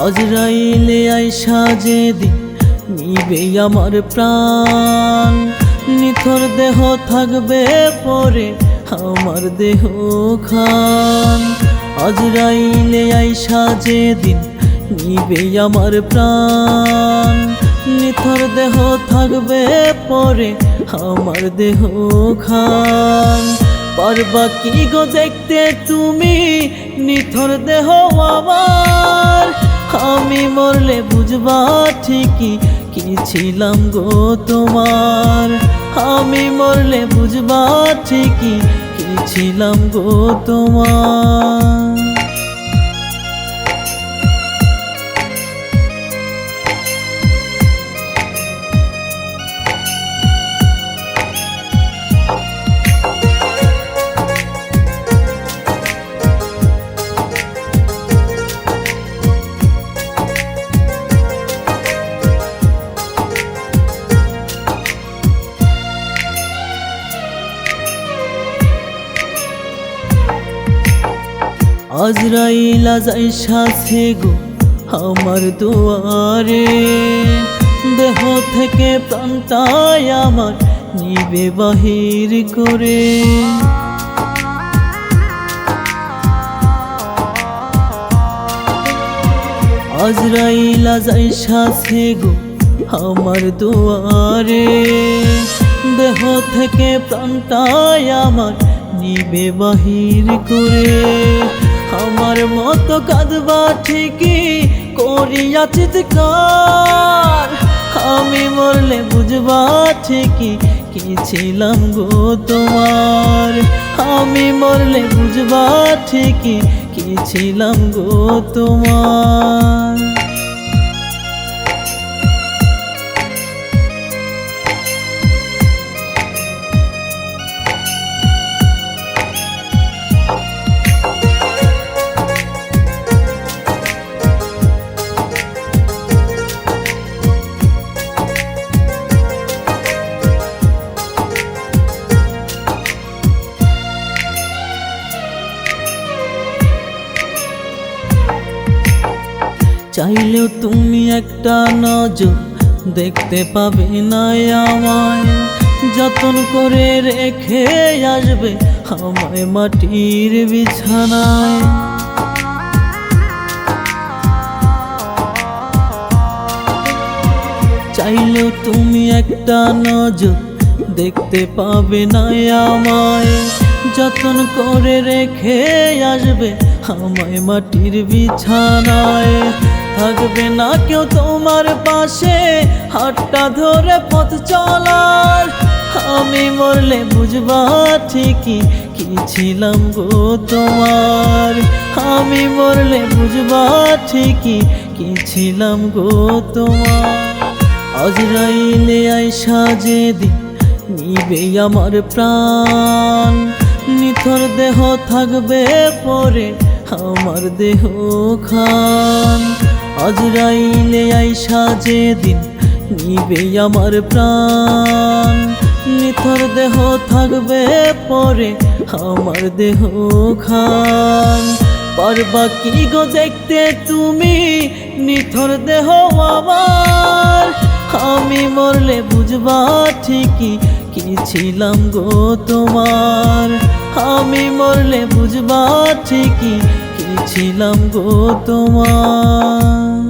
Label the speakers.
Speaker 1: আজরাইলে আইসা যেদিন নিবে আমার প্রাণ, নিথর দেহ থাকবে পরে আমার দেহ খান। আজরাইলে আইসা যেদিন নিবে আমার প্রাণ, নিথর দেহ থাকবে পরে আমার দেহ খান। পারবা কি গো দেখতে তুমি নিথর দেহ আমার? আমি মরলে বুঝবা ঠিকই কি ছিলাম গো তোমার। আমি মরলে বুঝবা ঠিকই কি ছিলাম গো তোমার। আজরাইল আইসাছে গো আমার দুয়ারে, দেহ থেকে প্রাণটাই আমার নিবে বাহির করে। আজরাইল আইসাছে গো আমার দুয়ারে, দেহ থেকে প্রাণটাই আমার নিবে বাহির করে। আমার মতো কাঁদবা ঠিকই করিয়া চিৎকার, আমি মরলে বুঝবা ঠিকই কি ছিলাম গো তোমার। আমি মরলে বুঝবা ঠিকই কি ছিলাম গো তোমার। চাইলেও তুমি একটা নজর দেখতে পাবে না আমায়, যতন করে রেখে আসবে আমায় মাটির বিছানায়। চাইলেও তুমি একটা নজর দেখতে পাবে না আমায়, যতন করে রেখে আসবে আমায় মাটির বিছানায়। থাকবে না কেউ তোমার পাশে হাতটা ধরে পথ চলার, আমি মরলে বুঝবা ঠিকই কি ছিলাম গো তোমার। আমি মরলে বুঝবা ঠিকই কি ছিলাম গো তোমার। আজরাইলে আইসা যেদিন নিবে আমার প্রাণ, নিথর দেহ থাকবে পরে আমার দেহ খান। আজরাইলে আইসা যেদিন নিবে আমার প্রাণ, নিথর দেহ থাকবে পরে আমার দেহ খান। পারবা কি গো দেখতে তুমি নিথর দেহ আমার? আমি মরলে বুঝবা ঠিকই কি ছিলাম গো তোমার। আমি মরলে বুঝবা ঠিকই কি ছিলাম গো তোমার।